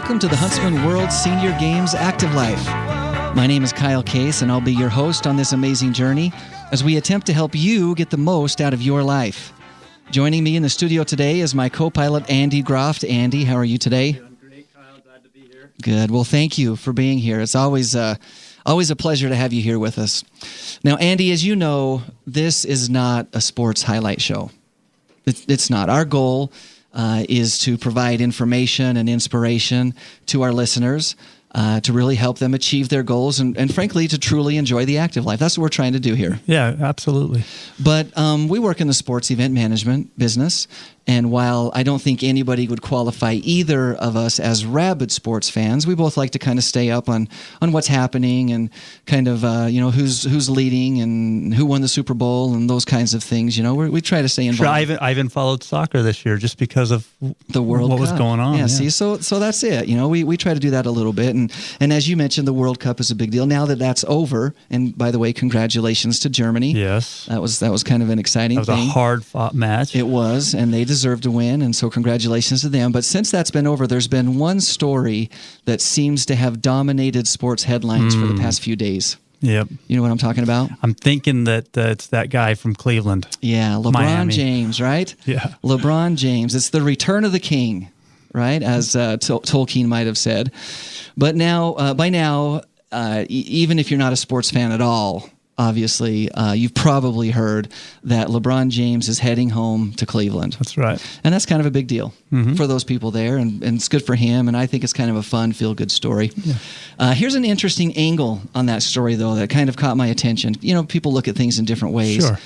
welcome to the Huntsman World Senior Games Active Life. My name is Kyle Case, and I'll be your host on this amazing journey as we attempt to help you get the most out of your life. Joining me in the studio today is my co-pilot, Andy Groft. Andy, how are you today? Doing great, Kyle. Glad to be here. Good. Well, thank you for being here. It's always a pleasure to have you here with us. Now, Andy, as you know, this is not a sports highlight show. It's not. Our goal is to provide information and inspiration to our listeners to really help them achieve their goals and frankly, to truly enjoy the active life. That's what we're trying to do here. Yeah, absolutely. But we work in the sports event management business, and while I don't think anybody would qualify either of us as rabid sports fans, we both like to kind of stay up on what's happening and kind of who's leading and who won the Super Bowl and those kinds of things. We try to stay involved. Sure, I even followed soccer this year just because of the World Cup. Was going on. Yeah, see, so that's it. We try to do that a little bit, and as you mentioned, the World Cup is a big deal. Now that that's over, and by the way, congratulations to Germany. Yes, that was kind of an exciting thing. That was a hard-fought match. It was, and they deserved to win, and so congratulations to them. But since that's been over, there's been one story that seems to have dominated sports headlines for the past few days. Yep. You know what I'm talking about? I'm thinking that it's that guy from Cleveland. Yeah, LeBron Miami. James, right? Yeah. LeBron James. It's the return of the king, right? As Tolkien might have said. But now, by now, even if you're not a sports fan at all, obviously, you've probably heard that LeBron James is heading home to Cleveland. That's right. And that's kind of a big deal for those people there, and it's good for him, and I think it's kind of a fun, feel-good story. Yeah. Here's an interesting angle on that story, though, that kind of caught my attention. People look at things in different ways. Sure.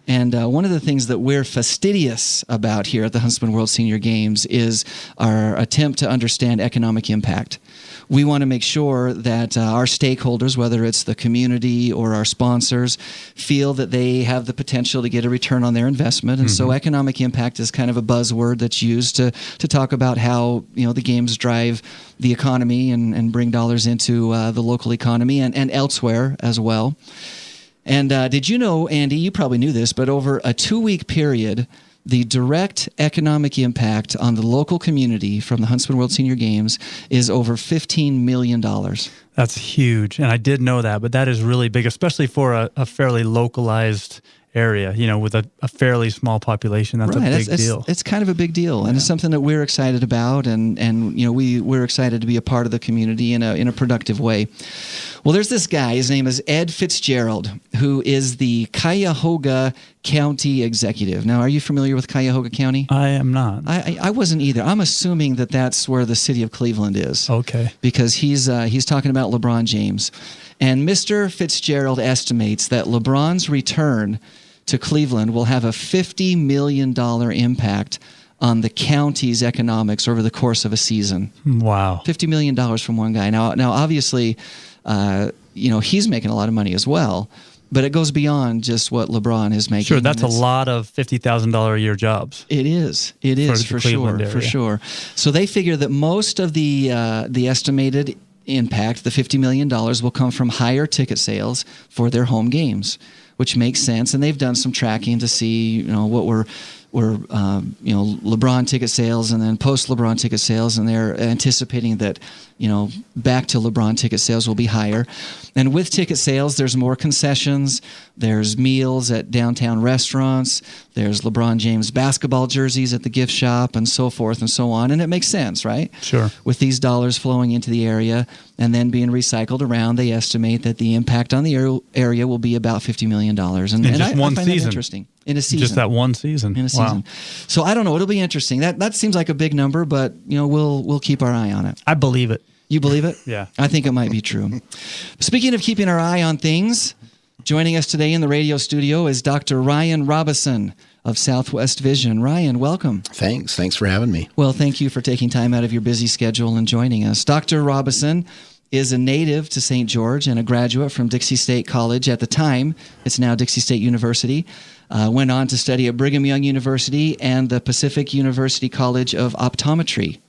And one of the things that we're fastidious about here at the Huntsman World Senior Games is our attempt to understand economic impact. We want to make sure that our stakeholders, whether it's the community or our sponsors, feel that they have the potential to get a return on their investment. And so economic impact is kind of a buzzword that's used to talk about how the games drive the economy and bring dollars into the local economy and elsewhere as well. And did you know, Andy, you probably knew this, but over a 2-week period, the direct economic impact on the local community from the Huntsman World Senior Games is over $15 million. That's huge. And I did know that, but that is really big, especially for a fairly localized area, with a fairly small population. That's right. A big deal. It's kind of a big deal, and it's something that we're excited about, and we're excited to be a part of the community in a productive way. Well, there's this guy. His name is Ed Fitzgerald, who is the Cuyahoga County executive. Now, are you familiar with Cuyahoga County? I am not. I wasn't either. I'm assuming that that's where the city of Cleveland is. Okay. Because he's talking about LeBron James. And Mr. Fitzgerald estimates that LeBron's return to Cleveland will have a $50 million impact on the county's economics over the course of a season. Wow. $50 million from one guy. Now obviously, he's making a lot of money as well, but it goes beyond just what LeBron is making. Sure, that's a lot of $50,000 a year jobs. It is for sure. So they figure that most of the estimated impact, the $50 million, will come from higher ticket sales for their home games, which makes sense. And they've done some tracking to see, what were LeBron ticket sales and then post-LeBron ticket sales, and they're anticipating that, back to LeBron ticket sales will be higher. And with ticket sales, there's more concessions, there's meals at downtown restaurants, there's LeBron James basketball jerseys at the gift shop, and so forth and so on. And it makes sense, right? Sure. With these dollars flowing into the area and then being recycled around, they estimate that the impact on the area will be about $50 million. And just one I find season. That interesting. In a season. Just that one season. In a season. Wow. So I don't know. It'll be interesting. That seems like a big number, but we'll keep our eye on it. I believe it. You believe it? Yeah. I think it might be true. Speaking of keeping our eye on things, joining us today in the radio studio is Dr. Ryan Robison of Southwest Vision. Ryan, welcome. Thanks for having me. Well, thank you for taking time out of your busy schedule and joining us. Dr. Robison is a native to St. George and a graduate from Dixie State College. At the time, it's now Dixie State University. Went on to study at Brigham Young University and the Pacific University College of Optometry.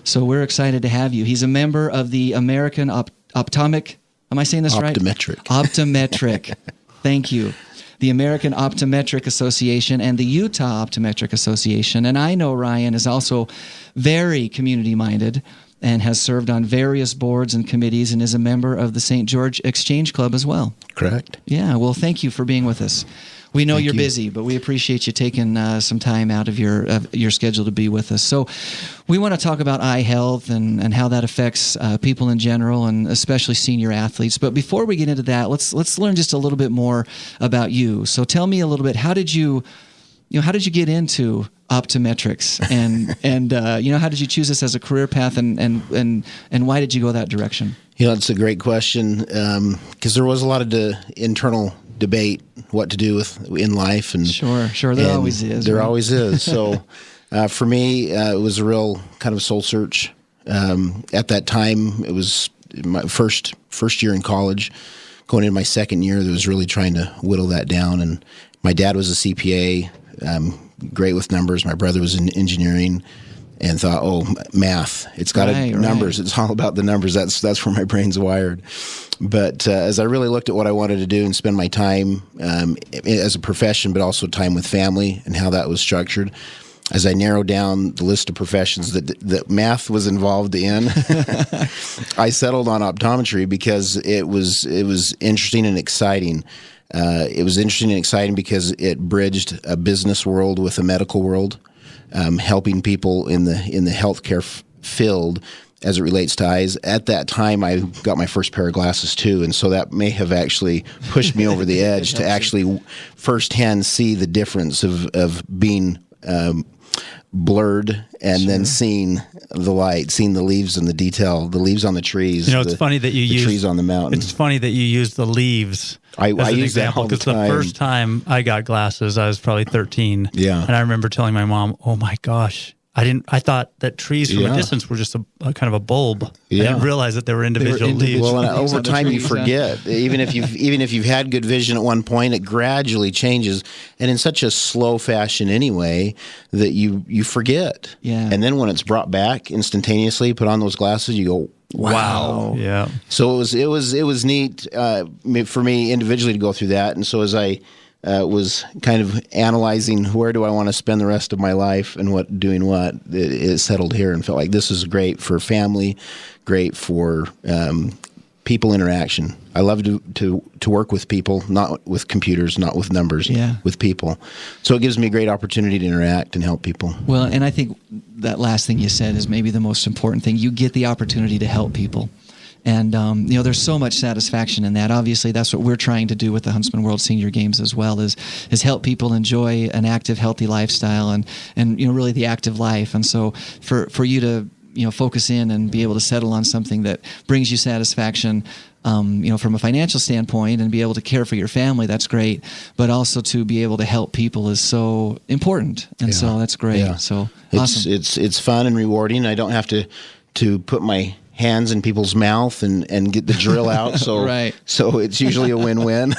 So we're excited to have you. He's a member of the American Optometric. Am I saying this right? Optometric. Thank you. The American Optometric Association and the Utah Optometric Association. And I know Ryan is also very community-minded and has served on various boards and committees and is a member of the St. George Exchange Club as well. Correct. Yeah, well, thank you for being with us. We know you're you. busy, but we appreciate you taking some time out of your schedule to be with us. So we want to talk about eye health and how that affects people in general, and especially senior athletes. But before we get into that, let's learn just a little bit more about you. So tell me a little bit, how did you get into optometrics, and how did you choose this as a career path, and why did you go that direction? That's a great question, because there was a lot of internal debate what to do in life, and sure, there always is. There always is. So, for me, it was a real kind of soul search. At that time, it was my first year in college. Going into my second year, that was really trying to whittle that down. And my dad was a CPA, great with numbers. My brother was in engineering, and thought, math. It's got numbers. Right. It's all about the numbers. That's where my brain's wired. But as I really looked at what I wanted to do and spend my time as a profession, but also time with family and how that was structured, as I narrowed down the list of professions that math was involved in, I settled on optometry because it was interesting and exciting. It was interesting and exciting because it bridged a business world with a medical world, helping people in the healthcare field as it relates to eyes. At that time, I got my first pair of glasses too, and so that may have actually pushed me over the edge to actually firsthand see the difference of being blurred and then seeing the light, seeing the leaves and the detail, the leaves on the trees. It's funny that you use trees on the mountain. It's funny that you use the leaves. I use that all the time. Because the first time I got glasses, I was probably 13. Yeah. And I remember telling my mom, "Oh my gosh, I thought that trees from a distance were just a kind of a bulb. Yeah. I didn't realize that they were individual leaves." Well, and over time you forget. Even if you've had good vision at one point, it gradually changes, and in such a slow fashion anyway that you forget. Yeah. And then when it's brought back instantaneously, put on those glasses, you go, wow. Yeah. So it was neat for me individually to go through that, and so as I was kind of analyzing where do I want to spend the rest of my life and doing what, it settled here and felt like this is great for family, great for people interaction. I love to work with people, not with computers, not with numbers, with people. So it gives me a great opportunity to interact and help people. Well, and I think that last thing you said is maybe the most important thing. You get the opportunity to help people. And, there's so much satisfaction in that. Obviously, that's what we're trying to do with the Huntsman World Senior Games as well, is help people enjoy an active, healthy lifestyle and really the active life. And so for you to, focus in and be able to settle on something that brings you satisfaction, from a financial standpoint, and be able to care for your family, that's great. But also to be able to help people is so important. And so that's great. Yeah. So awesome. It's fun and rewarding. I don't have to put my hands in people's mouth and get the drill out. So so it's usually a win-win.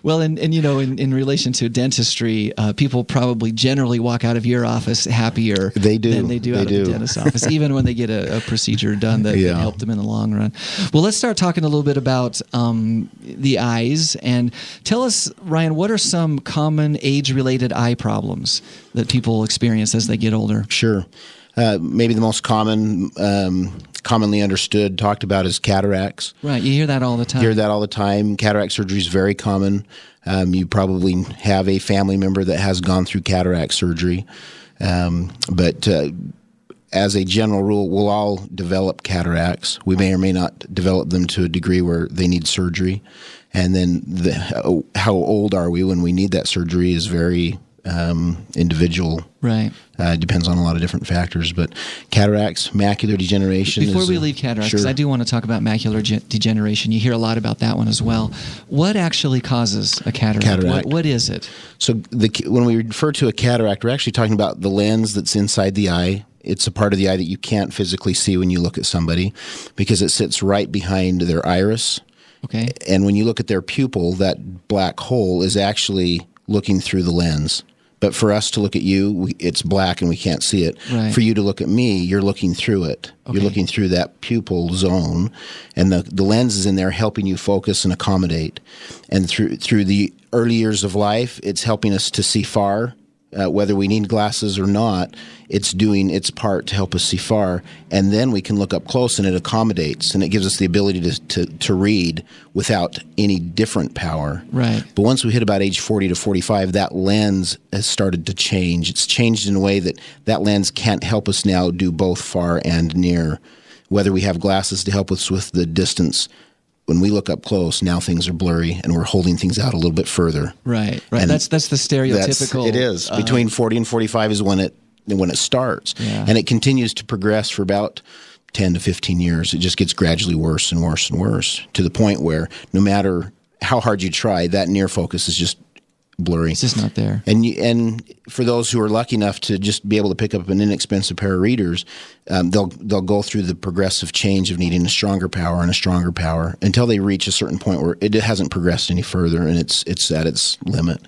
Well, and in relation to dentistry, people probably generally walk out of your office happier than they do out of the dentist's office, even when they get a procedure done that can help them in the long run. Well, let's start talking a little bit about the eyes, and tell us, Ryan, what are some common age-related eye problems that people experience as they get older? Sure. Maybe the most commonly understood, talked about, is cataracts. Right, you hear that all the time. Cataract surgery is very common. You probably have a family member that has gone through cataract surgery. But as a general rule, we'll all develop cataracts. We may or may not develop them to a degree where they need surgery. And then how old are we when we need that surgery is very individual. Right. Depends on a lot of different factors, but cataracts, macular degeneration. Before we leave cataracts, because I do want to talk about macular degeneration. You hear a lot about that one as well. What actually causes a cataract? What is it? So when we refer to a cataract, we're actually talking about the lens that's inside the eye. It's a part of the eye that you can't physically see when you look at somebody because it sits right behind their iris. Okay. And when you look at their pupil, that black hole is actually looking through the lens. But for us to look at you, it's black and we can't see it. Right. For you to look at me, you're looking through it. Okay. You're looking through that pupil zone, and the lens is in there helping you focus and accommodate. And through the early years of life, it's helping us to see far whether we need glasses or not, it's doing its part to help us see far. And then we can look up close, and it accommodates, and it gives us the ability to read without any different power. Right. But once we hit about age 40 to 45, that lens has started to change. It's changed in a way that lens can't help us now do both far and near. Whether we have glasses to help us with the distance, when we look up close, now things are blurry, and we're holding things out a little bit further. Right. And that's the stereotypical. It is. Between 40 and 45 is when it starts. Yeah. And it continues to progress for about 10 to 15 years. It just gets gradually worse and worse and worse, to the point where no matter how hard you try, that near focus is just blurry. It's just not there. And for those who are lucky enough to just be able to pick up an inexpensive pair of readers, they'll go through the progressive change of needing a stronger power and a stronger power until they reach a certain point where it hasn't progressed any further, and it's at its limit.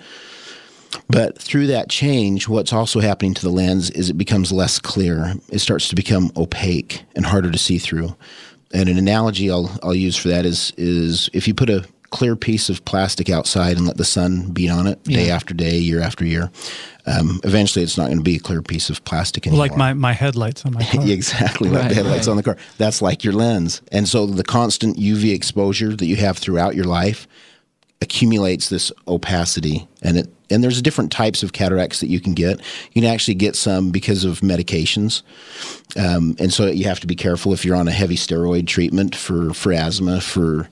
But through that change, what's also happening to the lens is it becomes less clear. It starts to become opaque and harder to see through. And an analogy I'll use for that is if you put a clear piece of plastic outside and let the sun beat on it day after day, year after year, eventually it's not going to be a clear piece of plastic anymore. Like my headlights on my car. Exactly, like the headlights on the car. That's like your lens. And so the constant UV exposure that you have throughout your life accumulates this opacity, and there's different types of cataracts that you can get. You can actually get some because of medications, and so you have to be careful if you're on a heavy steroid treatment for asthma, for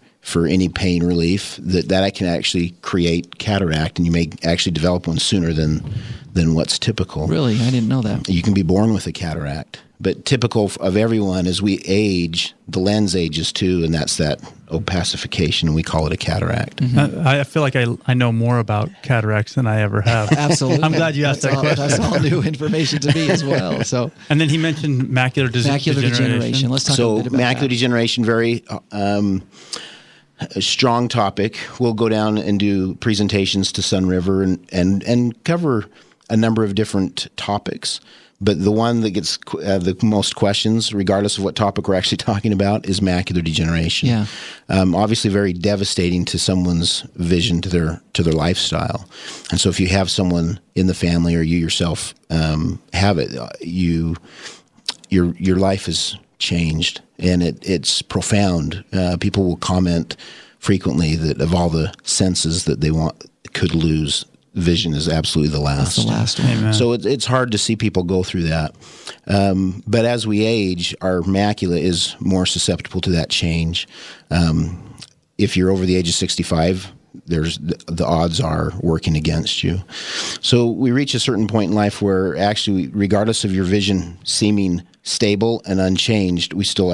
any pain relief, that I can actually create cataract, and you may actually develop one sooner than what's typical. Really? I didn't know that. You can be born with a cataract. But typical of everyone, as we age, the lens ages too, and that's that opacification, and we call it a cataract. Mm-hmm. I feel like I know more about cataracts than I ever have. Absolutely. I'm glad you asked that question. That's all new information to me as well. So, and then he mentioned macular degeneration. Let's talk a bit about macular that. degeneration, very a strong topic. We'll go down and do presentations to Sun River and cover a number of different topics. But the one that gets the most questions, regardless of what topic we're actually talking about, is macular degeneration. Yeah. Obviously, very devastating to someone's vision, to their lifestyle. And so, if you have someone in the family or you yourself have it, your life is changed, and it's profound. People will comment frequently that of all the senses that they could lose, vision is absolutely the last. That's the last one. Amen. So it's hard to see people go through that. But as we age, our macula is more susceptible to that change. If you're over the age of 65, the odds are working against you. So we reach a certain point in life where actually, regardless of your vision seeming stable and unchanged, we still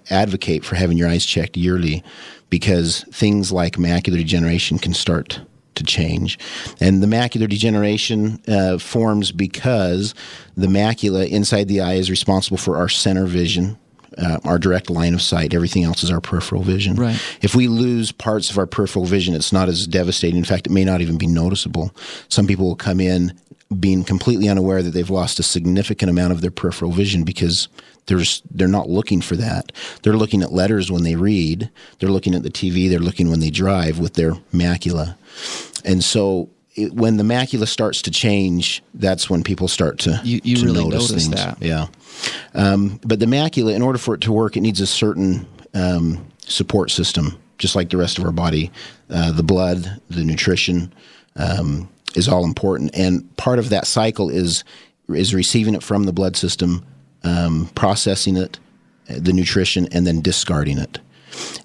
advocate for having your eyes checked yearly, because things like macular degeneration can start to change. And the macular degeneration forms because the macula inside the eye is responsible for our center vision, our direct line of sight. Everything else is our peripheral vision. Right. If we lose parts of our peripheral vision, it's not as devastating. In fact, it may not even be noticeable. Some people will come in being completely unaware that they've lost a significant amount of their peripheral vision because they're not looking for that. They're looking at letters when they read. They're looking at the TV. They're looking when they drive with their macula. And so when the macula starts to change, that's when people start to you really notice things. that. Yeah. But the macula, in order for it to work, it needs a certain support system, just like the rest of our body. The blood, the nutrition is all important. And part of that cycle is receiving it from the blood system, processing it, the nutrition, and then discarding it.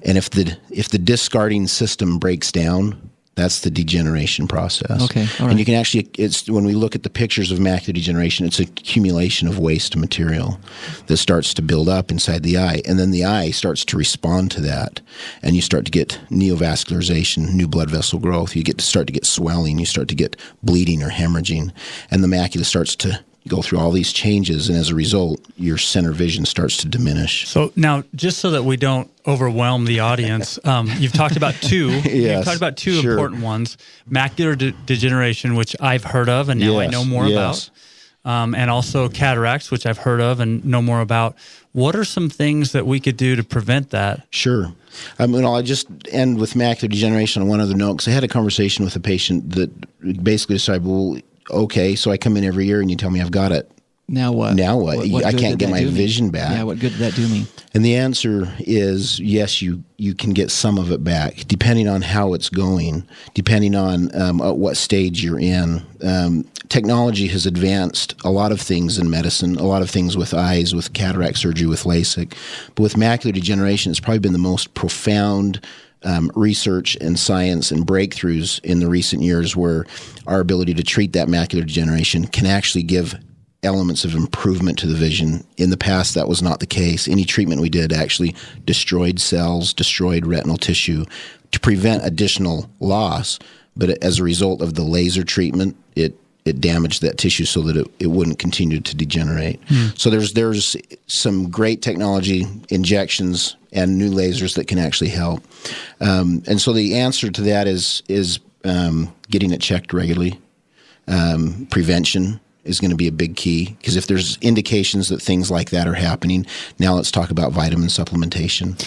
And if the discarding system breaks down, that's the degeneration process. Okay, all right. And you can actually, when we look at the pictures of macular degeneration, it's an accumulation of waste material that starts to build up inside the eye. And then the eye starts to respond to that. And you start to get neovascularization, new blood vessel growth. You start to get swelling. You start to get bleeding or hemorrhaging. And the macula starts to go through all these changes, and as a result, your center vision starts to diminish. So now, just so that we don't overwhelm the audience, you've talked about two. Yes, you've talked about two sure. important ones: macular degeneration, which I've heard of, and now I know more about, and also cataracts, which I've heard of and know more about. What are some things that we could do to prevent that? Sure. I'll just end with macular degeneration on one other note, because I had a conversation with a patient that basically decided, well, okay, so I come in every year and you tell me I've got it. Now what? I can't get my vision back. Yeah, what good did that do me? And the answer is yes, you can get some of it back, depending on how it's going, depending on at what stage you're in. Technology has advanced a lot of things in medicine, a lot of things with eyes, with cataract surgery, with LASIK. But with macular degeneration, it's probably been the most profound research and science and breakthroughs in the recent years, where our ability to treat that macular degeneration can actually give elements of improvement to the vision. In the past, that was not the case. Any treatment we did actually destroyed cells, destroyed retinal tissue to prevent additional loss. But as a result of the laser treatment, it damaged that tissue so that it wouldn't continue to degenerate. So there's some great technology, injections, and new lasers that can actually help. And so the answer to that is getting it checked regularly. Prevention is going to be a big key, because if there's indications that things like that are happening, now let's talk about vitamin supplementation.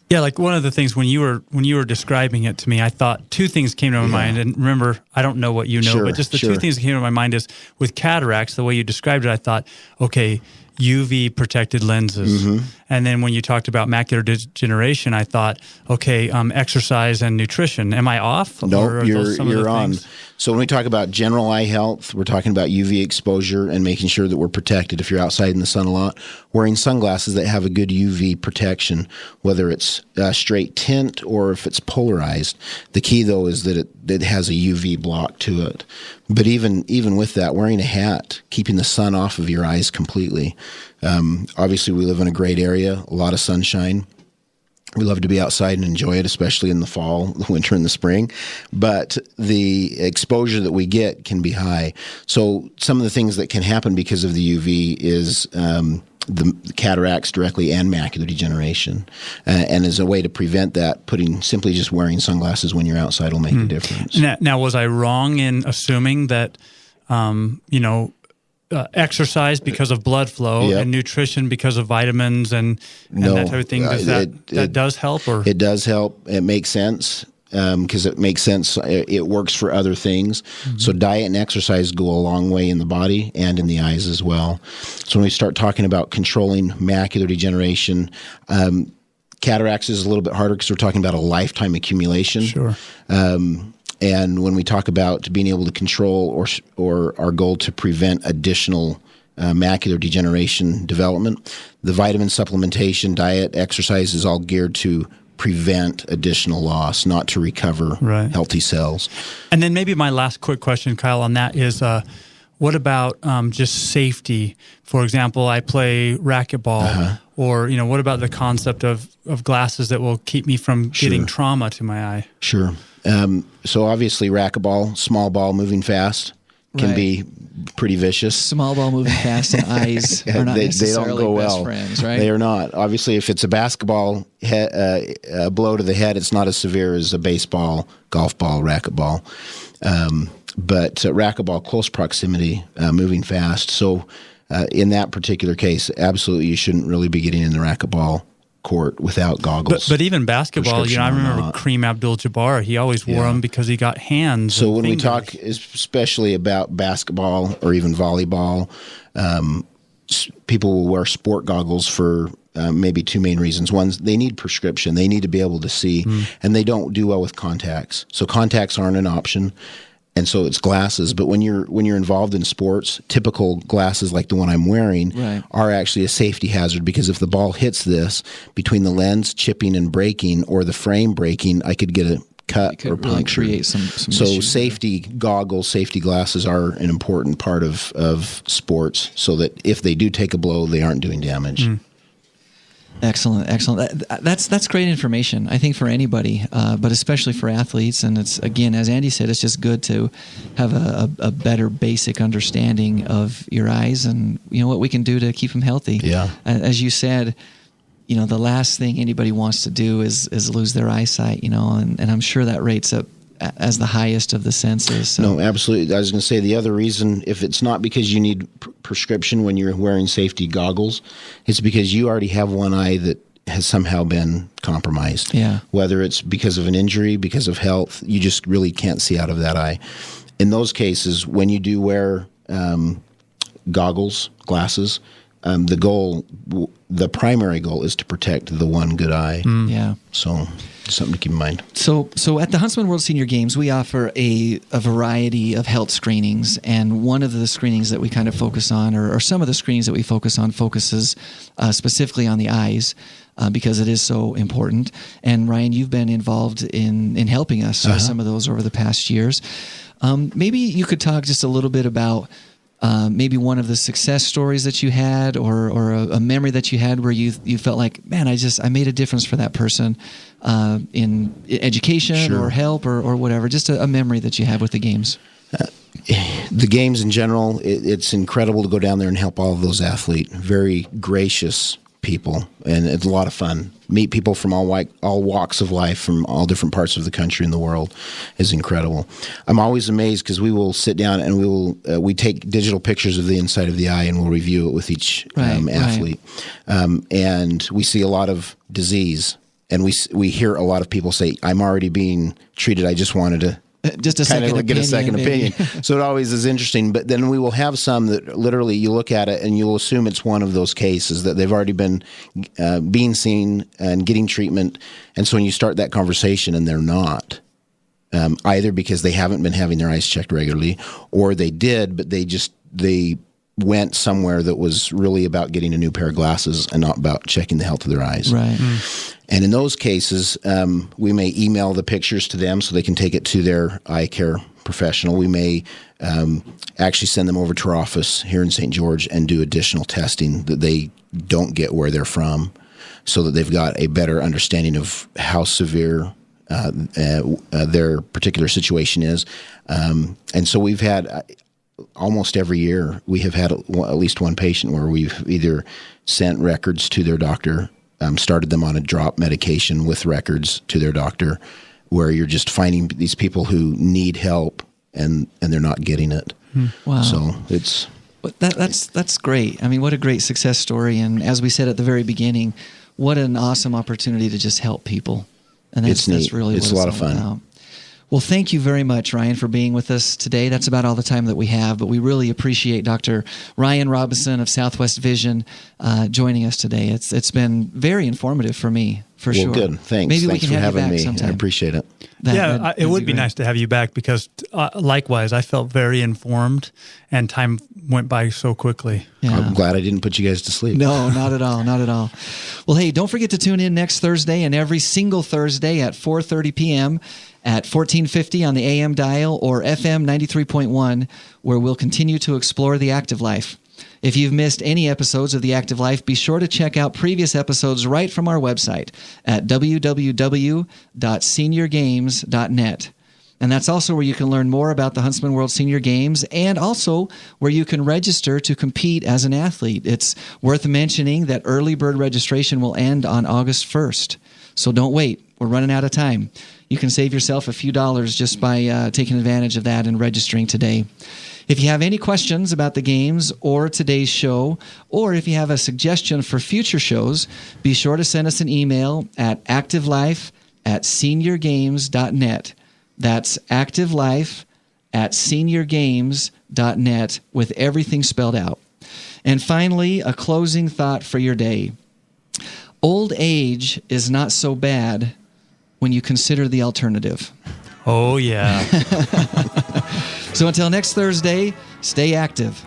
Yeah, like one of the things when you were describing it to me, I thought two things came to my mind. And remember, I don't know what you know, but just the two things that came to my mind is with cataracts, the way you described it, I thought, okay, UV protected lenses. And then when you talked about macular degeneration, I thought, okay, exercise and nutrition. Am I off? No, you're on. So when we talk about general eye health, we're talking about UV exposure and making sure that we're protected if you're outside in the sun a lot. Wearing sunglasses that have a good UV protection, whether it's straight tint or if it's polarized. The key, though, is that it has a UV block to it. But even with that, wearing a hat, keeping the sun off of your eyes completely. Obviously, we live in a great area, a lot of sunshine. We love to be outside and enjoy it, especially in the fall, the winter, and the spring. But the exposure that we get can be high. So some of the things that can happen because of the UV is the cataracts directly and macular degeneration. And as a way to prevent that, simply just wearing sunglasses when you're outside will make a difference. Now, was I wrong in assuming that, exercise because of blood flow and nutrition because of vitamins and that type of thing, that does help? Or it does help. It makes sense. Because it makes sense. It works for other things. So diet and exercise go a long way in the body and in the eyes as well. So when we start talking about controlling macular degeneration, cataracts is a little bit harder because we're talking about a lifetime accumulation. Sure. And when we talk about being able to control or our goal to prevent additional macular degeneration development, the vitamin supplementation, diet, exercise is all geared to prevent additional loss, not to recover healthy cells. And then maybe my last quick question, Kyle, on that is, what about just safety? For example, I play racquetball, or what about the concept of glasses that will keep me from getting trauma to my eye? Sure. So obviously, racquetball, small ball moving fast, can be pretty vicious. Small ball moving fast and eyes are not necessarily don't go best well. friends, right? They are not. Obviously, if it's a basketball blow to the head, it's not as severe as a baseball, golf ball, racquetball. But racquetball, close proximity, moving fast. So in that particular case, absolutely you shouldn't really be getting in the racquetball court without goggles. But even basketball, I remember Kareem Abdul-Jabbar, he always wore them because he got hands. So when we talk especially about basketball or even volleyball, people will wear sport goggles for maybe two main reasons. One, they need prescription. They need to be able to see, and they don't do well with contacts. So contacts aren't an option. And so it's glasses. But when you're involved in sports, typical glasses like the one I'm wearing are actually a safety hazard, because if the ball hits this, between the lens chipping and breaking or the frame breaking, I could get a cut or puncture. Really create some so issues safety goggles, safety glasses are an important part of sports, so that if they do take a blow, they aren't doing damage. Excellent. That's great information, I think, for anybody, but especially for athletes. And it's, again, as Andy said, it's just good to have a better basic understanding of your eyes and what we can do to keep them healthy. Yeah. As you said, the last thing anybody wants to do is lose their eyesight. And I'm sure that rates up as the highest of the senses. So. No, absolutely. I was going to say the other reason, if it's not because you need prescription when you're wearing safety goggles, it's because you already have one eye that has somehow been compromised. Yeah. Whether it's because of an injury, because of health, you just really can't see out of that eye. in those cases, when you do wear glasses, the primary goal is to protect the one good eye. Yeah. So something to keep in mind. So at the Huntsman World Senior Games, we offer a variety of health screenings, and one of the screenings that we kind of focus on, or some of the screenings that we focus on, focuses specifically on the eyes, because it is so important. And Ryan, you've been involved in helping us with some of those over the past years. Maybe you could talk just a little bit about maybe one of the success stories that you had, or a memory that you had where you felt like, man, I made a difference for that person in education or help or whatever. Just a memory that you have with the games. The games in general, it's incredible to go down there and help all of those athletes. Very gracious people, and it's a lot of fun. Meet people from all walks of life, from all different parts of the country and the world, is incredible. I'm always amazed because we will sit down and we take digital pictures of the inside of the eye, and we'll review it with each athlete. And we see a lot of disease, and we hear a lot of people say, "I'm already being treated. I just wanted to." Just a second opinion. Get a second opinion. So it always is interesting. But then we will have some that literally you look at it and you'll assume it's one of those cases that they've already been being seen and getting treatment. And so when you start that conversation and they're not, either because they haven't been having their eyes checked regularly, or they did, but they went somewhere that was really about getting a new pair of glasses and not about checking the health of their eyes. Right. And in those cases, we may email the pictures to them so they can take it to their eye care professional. We may actually send them over to our office here in St. George and do additional testing that they don't get where they're from, so that they've got a better understanding of how severe their particular situation is. And so we've had... almost every year, we have had at least one patient where we've either sent records to their doctor, started them on a drop medication with records to their doctor, where you're just finding these people who need help and they're not getting it. Wow. So it's... That's great. I mean, what a great success story. And as we said at the very beginning, what an awesome opportunity to just help people. And that's really it's what a lot of fun. About. Well, thank you very much, Ryan, for being with us today. That's about all the time that we have, but we really appreciate Dr. Ryan Robison of Southwest Vision joining us today. It's been very informative for me, for sure. Well, good. Thanks. Maybe Thanks we can for have you having back me. sometime. I appreciate it. It would be nice to have you back, because likewise, I felt very informed, and time went by so quickly. Yeah. I'm glad I didn't put you guys to sleep. No, not at all. Not at all. Well, hey, don't forget to tune in next Thursday and every single Thursday at 4:30 p.m. at 1450 on the AM dial or FM 93.1, where we'll continue to explore the active life. If you've missed any episodes of The Active Life, be sure to check out previous episodes right from our website at www.seniorgames.net. And that's also where you can learn more about the Huntsman World Senior Games, and also where you can register to compete as an athlete. It's worth mentioning that early bird registration will end on August 1st. So don't wait. We're running out of time. You can save yourself a few dollars just by taking advantage of that and registering today. If you have any questions about the games or today's show, or if you have a suggestion for future shows, be sure to send us an email at activelife@seniorgames.net. That's activelife@seniorgames.net, with everything spelled out. And finally, a closing thought for your day. Old age is not so bad when you consider the alternative. Oh, yeah. So until next Thursday, stay active.